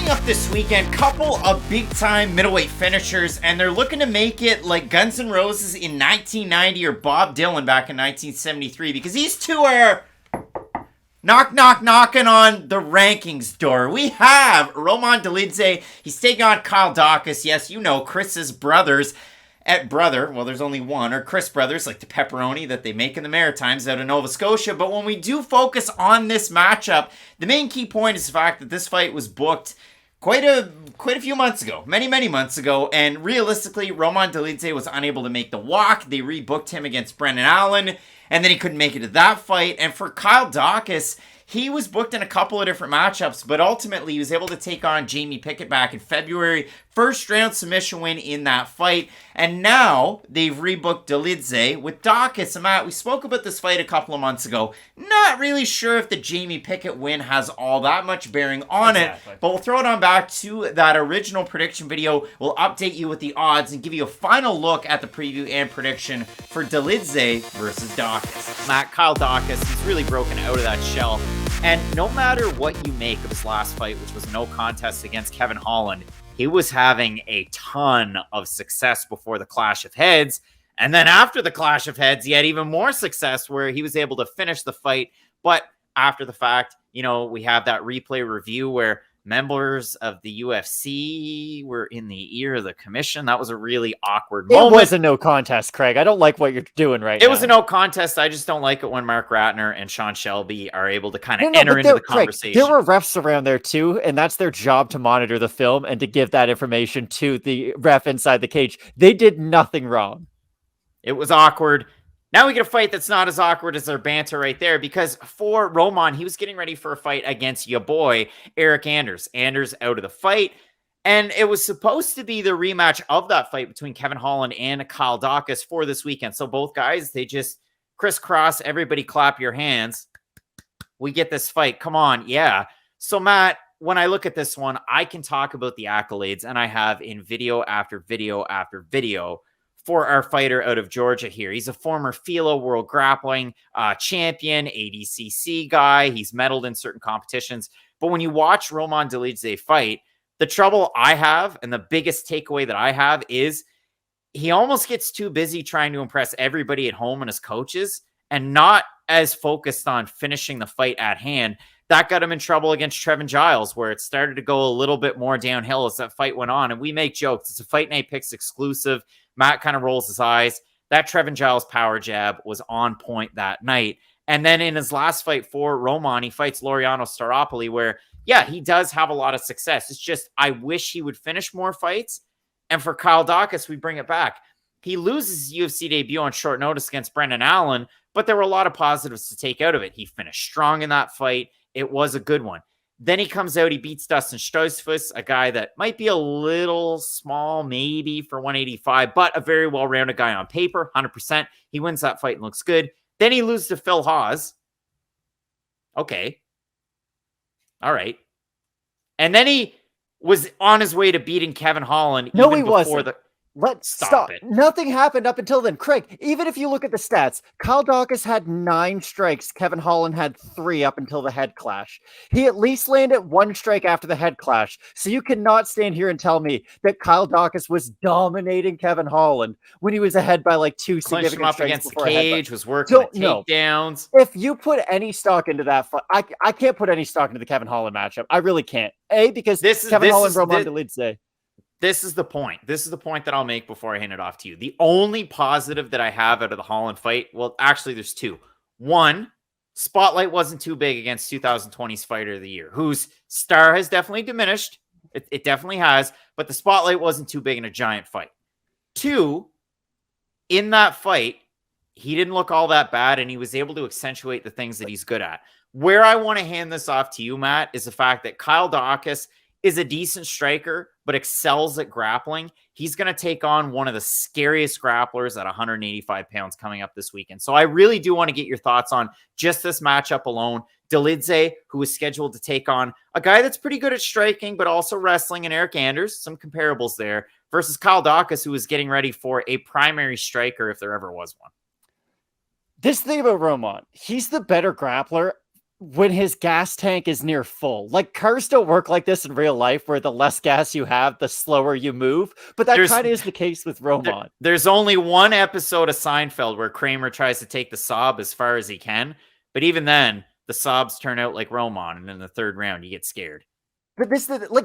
Coming up this weekend, couple of big-time middleweight finishers, and they're looking to make it like Guns N' Roses in 1990 or Bob Dylan back in 1973, because these two are knocking on the rankings door. We have Roman Dolidze. He's taking on Kyle Daukaus. Yes, you know, Chris's brothers. Well, there's only one, or Chris Brothers, like the pepperoni that they make in the Maritimes out of Nova Scotia. But when we do focus on this matchup, the main key point is the fact that this fight was booked quite a few months ago, many months ago, and realistically, Roman Dolidze was unable to make the walk. They rebooked him against Brendan Allen, and then he couldn't make it to that fight. And for Kyle Daukaus, he was booked in a couple of different matchups, but ultimately he was able to take on Jamie Pickett back in February. First round submission win in that fight. And now they've rebooked Dolidze with Daukaus. And Matt, we spoke about this fight a couple of months ago. Not really sure if the Jamie Pickett win has all that much bearing on it, but we'll throw it on back to that original prediction video. We'll update you with the odds and give you a final look at the preview and prediction for Dolidze versus Daukaus. Matt, Kyle Daukaus, he's really broken out of that shell. And no matter what you make of his last fight, which was a no contest against Kevin Holland, he was having a ton of success before the clash of heads. And then after the clash of heads, he had even more success where he was able to finish the fight. But after the fact, you know, we have that replay review where members of the UFC were in the ear of the commission. That was a really awkward moment. It was a no contest, Craig. I don't like what you're doing right now. It was a no contest. I just don't like it when Mark Ratner and Sean Shelby are able to kind of enter into the conversation. Craig, there were refs around there too, and that's their job to monitor the film and to give that information to the ref inside the cage. They did nothing wrong. It was awkward. Now we get a fight that's not as awkward as their banter right there, because for Roman, he was getting ready for a fight against your boy, Eric Anders. Anders out of the fight, and it was supposed to be the rematch of that fight between Kevin Holland and Kyle Daukaus for this weekend. So both guys, they just crisscross, everybody clap your hands. We get this fight. Come on, yeah. So Matt, when I look at this one, I can talk about the accolades, and I have in video after video after video for our fighter out of Georgia here. He's a former FILA World Grappling champion, ADCC guy. He's medaled in certain competitions. But when you watch Roman Dolidze fight, the trouble I have and the biggest takeaway that I have is he almost gets too busy trying to impress everybody at home and his coaches and not as focused on finishing the fight at hand. That got him in trouble against Trevin Giles, where it started to go a little bit more downhill as that fight went on. And we make jokes. It's a Fight Night Picks exclusive. Matt kind of rolls his eyes. That Trevin Giles power jab was on point that night. And then in his last fight for Roman, he fights Laureano Staropoli, where, yeah, he does have a lot of success. It's just, I wish he would finish more fights. And for Kyle Daukaus, we bring it back. He loses his UFC debut on short notice against Brendan Allen, but there were a lot of positives to take out of it. He finished strong in that fight. It was a good one. Then he comes out, he beats Dustin Stoisfus, a guy that might be a little small, maybe for 185, but a very well-rounded guy on paper, 100%. He wins that fight and looks good. Then he loses to Phil Hawes. Okay. All right. And then he was on his way to beating Kevin Holland. No, he wasn't. Let's stop it. Nothing happened up until then. Craig, even if you look at the stats, Kyle Daukaus had 9 strikes. Kevin Holland had 3 up until the head clash. He at least landed 1 strike after the head clash. So you cannot stand here and tell me that Kyle Daukaus was dominating Kevin Holland when he was ahead by like 2 significant him up strikes against the cage, was working the takedowns. If you put any stock into that fight, I can't put any stock into the Kevin Holland matchup. I really can't. Because Kevin Holland, Roman Dolidze. This is the point. This is the point that I'll make before I hand it off to you. The only positive that I have out of the Holland fight, well, actually, there's 2. 1, spotlight wasn't too big against 2020's Fighter of the Year, whose star has definitely diminished. It definitely has, but the spotlight wasn't too big in a giant fight. 2, in that fight, he didn't look all that bad, and he was able to accentuate the things that he's good at. Where I want to hand this off to you, Matt, is the fact that Kyle Daukaus is a decent striker, but excels at grappling. He's going to take on one of the scariest grapplers at 185 pounds coming up this weekend. So I really do want to get your thoughts on just this matchup alone. Dolidze, who is scheduled to take on a guy that's pretty good at striking, but also wrestling, and Eric Anders, some comparables there, versus Kyle Daukaus, who is getting ready for a primary striker if there ever was one. This thing about Roman, he's the better grappler when his gas tank is near full. Like, cars don't work like this in real life, where the less gas you have, the slower you move. But that kind of is the case with Roman. There's only one episode of Seinfeld where Kramer tries to take the Saab as far as he can. But even then, the Saabs turn out like Roman. And in the third round, you get scared. But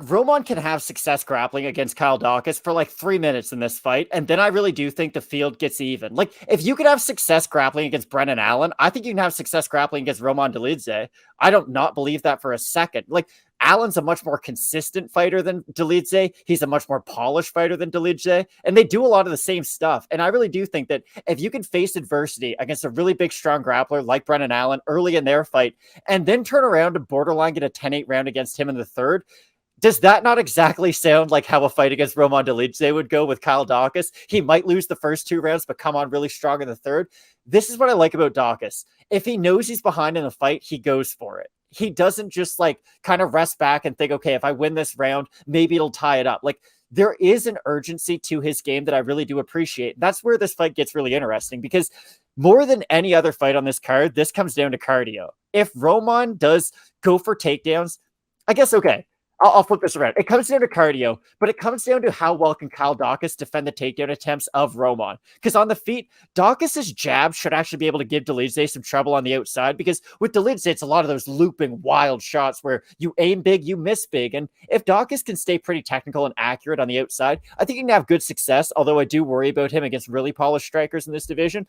Roman can have success grappling against Kyle Daukaus for like 3 minutes in this fight, and then I really do think the field gets even. Like, if you could have success grappling against Brendan Allen, I think you can have success grappling against Roman Dolidze. I don't not believe that for a second. Like, Allen's a much more consistent fighter than Dolidze. He's a much more polished fighter than Dolidze, and they do a lot of the same stuff. And I really do think that if you can face adversity against a really big, strong grappler like Brendan Allen early in their fight, and then turn around and borderline get a 10-8 round against him in the third, does that not exactly sound like how a fight against Roman Dolidze would go with Kyle Daukaus? He might lose the first 2 rounds, but come on really strong in the third. This is what I like about Daukaus. If he knows he's behind in a fight, he goes for it. He doesn't just like kind of rest back and think, okay, if I win this round, maybe it'll tie it up. Like, there is an urgency to his game that I really do appreciate. That's where this fight gets really interesting, because more than any other fight on this card, this comes down to cardio. If Roman does go for takedowns, I guess, okay, I'll flip this around. It comes down to cardio, but it comes down to how well can Kyle Daukaus defend the takedown attempts of Roman. Because on the feet, Daukaus's jab should actually be able to give Dolidze some trouble on the outside, because with Dolidze, it's a lot of those looping wild shots where you aim big, you miss big. And if Daukaus can stay pretty technical and accurate on the outside, I think he can have good success, although I do worry about him against really polished strikers in this division.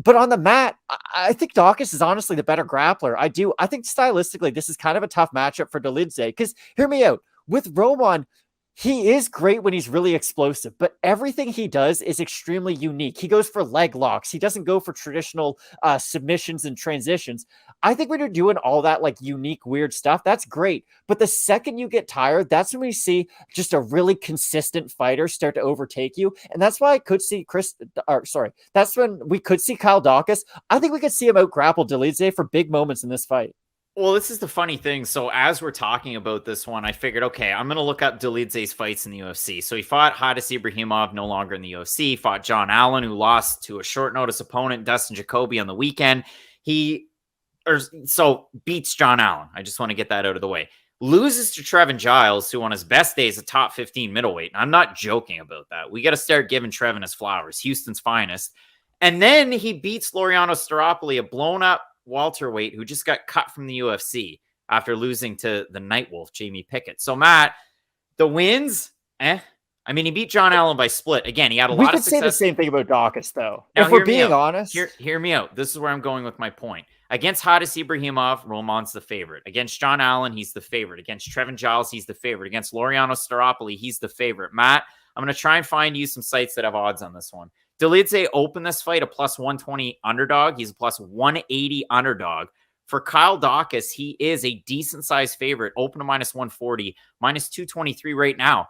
But on the mat, I think Daukaus is honestly the better grappler. I think stylistically, this is kind of a tough matchup for Dolidze, because hear me out. With Roman, he is great when he's really explosive, but everything he does is extremely unique. He goes for leg locks. He doesn't go for traditional submissions and transitions. I think when you're doing all that like unique, weird stuff, that's great. But the second you get tired, that's when we see just a really consistent fighter start to overtake you. And that's why I could see that's when we could see Kyle Daukaus. I think we could see him out grapple Dolidze for big moments in this fight. Well, this is the funny thing. So as we're talking about this one, I figured, okay, I'm going to look up Dolidze's fights in the UFC. So he fought Hadis Ibrahimov, no longer in the UFC. He fought John Allen, who lost to a short notice opponent, Dustin Jacoby, on the weekend. So beats John Allen. I just want to get that out of the way. Loses to Trevin Giles, who on his best day is a top 15 middleweight. And I'm not joking about that. We got to start giving Trevin his flowers. Houston's finest. And then he beats Laureano Staropoli, a blown up welterweight who just got cut from the UFC after losing to the Nightwolf, Jamie Pickett. So, Matt, the wins, I mean, he beat John Allen by split. Again, he had a lot of success. We could say the same thing about Daukaus, though. Now, if we're being honest. Hear me out. This is where I'm going with my point. Against Hadis Ibrahimov, Roman's the favorite. Against John Allen, he's the favorite. Against Trevin Giles, he's the favorite. Against Laureano Staropoli, he's the favorite. Matt, I'm going to try and find you some sites that have odds on this one. Dolidze opened this fight a plus 120 underdog. He's a plus 180 underdog. For Kyle Daukaus, he is a decent-sized favorite, open to minus 140, minus 223 right now.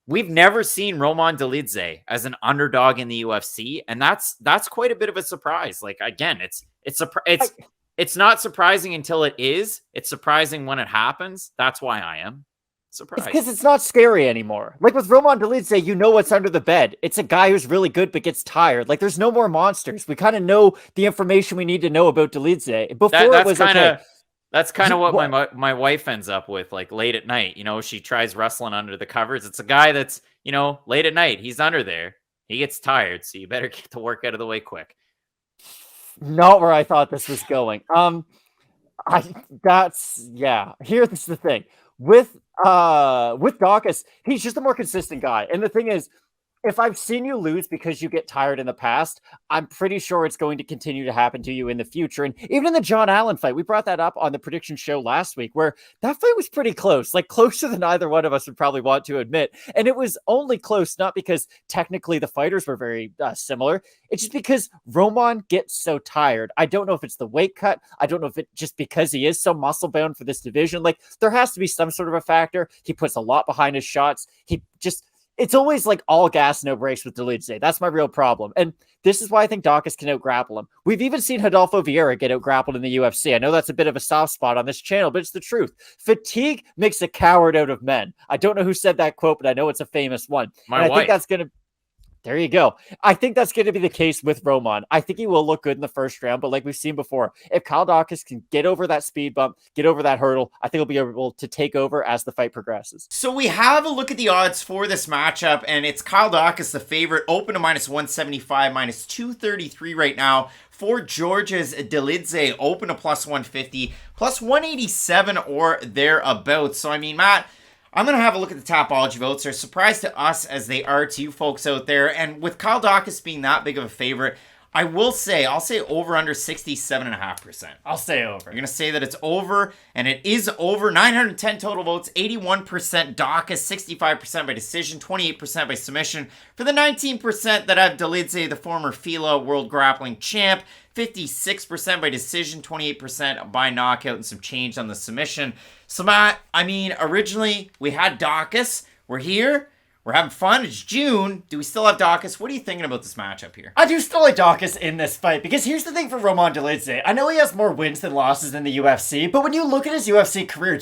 We've never seen Roman Dolidze as an underdog in the UFC, and that's quite a bit of a surprise. Like, again, it's not surprising until it is. It's surprising when it happens. That's why I am surprised. It's because it's not scary anymore. Like with Roman Dolidze, you know what's under the bed. It's a guy who's really good but gets tired. Like, there's no more monsters. We kind of know the information we need to know about Dolidze. That's kind of what my wife ends up with, like, late at night. You know, she tries wrestling under the covers. It's a guy that's, you know, late at night. He's under there. He gets tired, so you better get the work out of the way quick. Not where I thought this was going. Here's the thing. With Daukaus, he's just a more consistent guy. And the thing is, if I've seen you lose because you get tired in the past, I'm pretty sure it's going to continue to happen to you in the future. And even in the John Allen fight, we brought that up on the prediction show last week, where that fight was pretty close, like closer than either one of us would probably want to admit. And it was only close, not because technically the fighters were very similar. It's just because Roman gets so tired. I don't know if it's the weight cut. I don't know if it's just because he is so muscle bound for this division. Like, there has to be some sort of a factor. He puts a lot behind his shots. It's always like all gas, no brakes with Dolidze. That's my real problem. And this is why I think Daukaus can out-grapple him. We've even seen Rodolfo Vieira get out-grappled in the UFC. I know that's a bit of a soft spot on this channel, but it's the truth. Fatigue makes a coward out of men. I don't know who said that quote, but I know it's a famous one. My wife. I think that's going to... There you go. I think that's going to be the case with Roman. I think he will look good in the first round, but like we've seen before, if Kyle Daukaus can get over that speed bump, get over that hurdle, I think he'll be able to take over as the fight progresses. So we have a look at the odds for this matchup, and it's Kyle Daukaus, the favorite, open to -175, -233 right now. For Georgia's Dolidze, open to +150, +187 or thereabouts. So, I mean, Matt, I'm going to have a look at the Tapology votes. They're a surprise to us as they are to you folks out there. And with Kyle Daukaus being that big of a favorite, I'll say over under 67.5%. I'll say over. You're going to say that it's over, and it is over. 910 total votes, 81% Daukaus, 65% by decision, 28% by submission. For the 19% that have Dolidze, the former FILA World Grappling Champ, 56% by decision, 28% by knockout, and some change on the submission. So, Matt, I mean, originally we had Daukaus. We're here. We're having fun. It's June. Do we still have Daukaus? What are you thinking about this matchup here? I do still like Daukaus in this fight because here's the thing for Roman Dolidze. I know he has more wins than losses in the UFC, but when you look at his UFC career,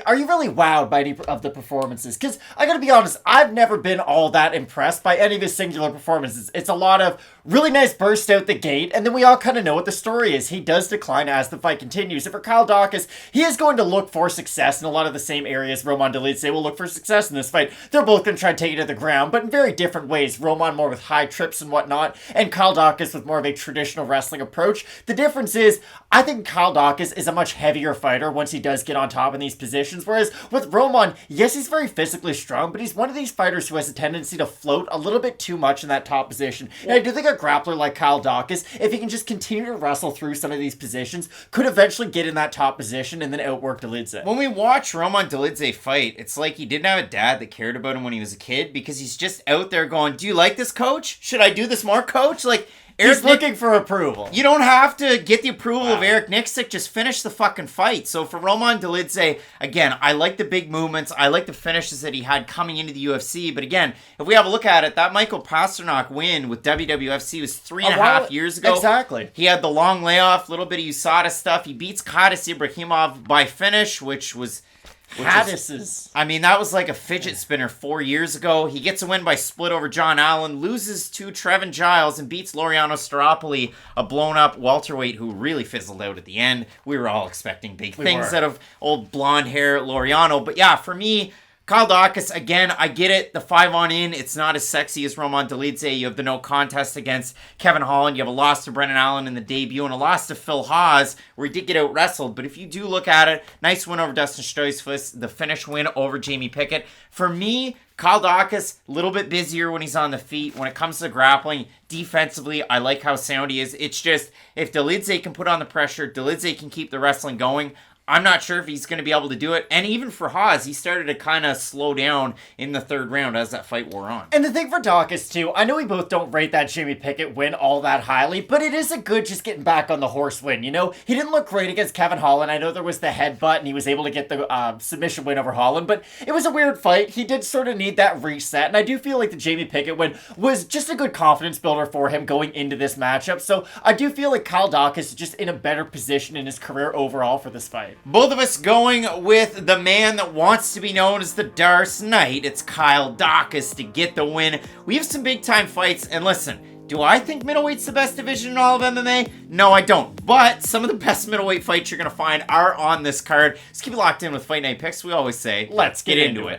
are you really wowed by any of the performances? Because I gotta be honest, I've never been all that impressed by any of his singular performances. It's a lot of really nice burst out the gate, and then we all kind of know what the story is. He does decline as the fight continues. And for Kyle Daukaus, he is going to look for success in a lot of the same areas Roman Dolidze will look for success in this fight. They're both going to try to take it to the ground, but in very different ways. Roman more with high trips and whatnot, and Kyle Daukaus with more of a traditional wrestling approach. The difference is, I think Kyle Daukaus is a much heavier fighter once he does get on top in these positions, whereas with Roman, yes, he's very physically strong, but he's one of these fighters who has a tendency to float a little bit too much in that top position. And I do think a grappler like Kyle Daukaus, if he can just continue to wrestle through some of these positions, could eventually get in that top position and then outwork Dolidze. When we watch Roman Dolidze fight, it's like he didn't have a dad that cared about him when he was a kid, because he's just out there going, do you like this, coach? Should I do this more, coach? Like, He's looking for approval. You don't have to get the approval of Eric Nixick. Just finish the fucking fight. So for Roman Dolidze, again, I like the big movements. I like the finishes that he had coming into the UFC. But again, if we have a look at it, that Michael Pasternak win with WWFC was 3.5 years ago. Exactly. He had the long layoff, little bit of USADA stuff. He beats Kadis Ibrahimov by finish, which was... I mean, that was like a fidget spinner 4 years ago. He gets a win by split over John Allen, loses to Trevin Giles, and beats Laureano Staropoli, a blown-up welterweight who really fizzled out at the end. We were all expecting big things out of old blonde hair Laureano. But yeah, for me, Kyle Daukaus, again, I get it. The 5-on-in, it's not as sexy as Roman Dolidze. You have the no contest against Kevin Holland. You have a loss to Brennan Allen in the debut and a loss to Phil Hawes, where he did get out-wrestled. But if you do look at it, nice win over Dustin Stoisfuss, the finish win over Jamie Pickett. For me, Kyle Daukaus, a little bit busier when he's on the feet. When it comes to grappling, defensively, I like how sound he is. It's just, if Dolidze can put on the pressure, Dolidze can keep the wrestling going, I'm not sure if he's going to be able to do it. And even for Hawes, he started to kind of slow down in the third round as that fight wore on. And the thing for Daukaus, too, I know we both don't rate that Jamie Pickett win all that highly, but it is a good just getting back on the horse win, you know? He didn't look great against Kevin Holland. I know there was the headbutt, and he was able to get the submission win over Holland, but it was a weird fight. He did sort of need that reset, and I do feel like the Jamie Pickett win was just a good confidence builder for him going into this matchup. So I do feel like Kyle Daukaus is just in a better position in his career overall for this fight. Both of us going with the man that wants to be known as the Darce Knight. It's Kyle Daukaus to get the win. We have some big time fights, and listen, do I think middleweight's the best division in all of MMA? No, I don't. But some of the best middleweight fights you're going to find are on this card. Let's keep it locked in with Fight Night Picks. We always say, let's get into it.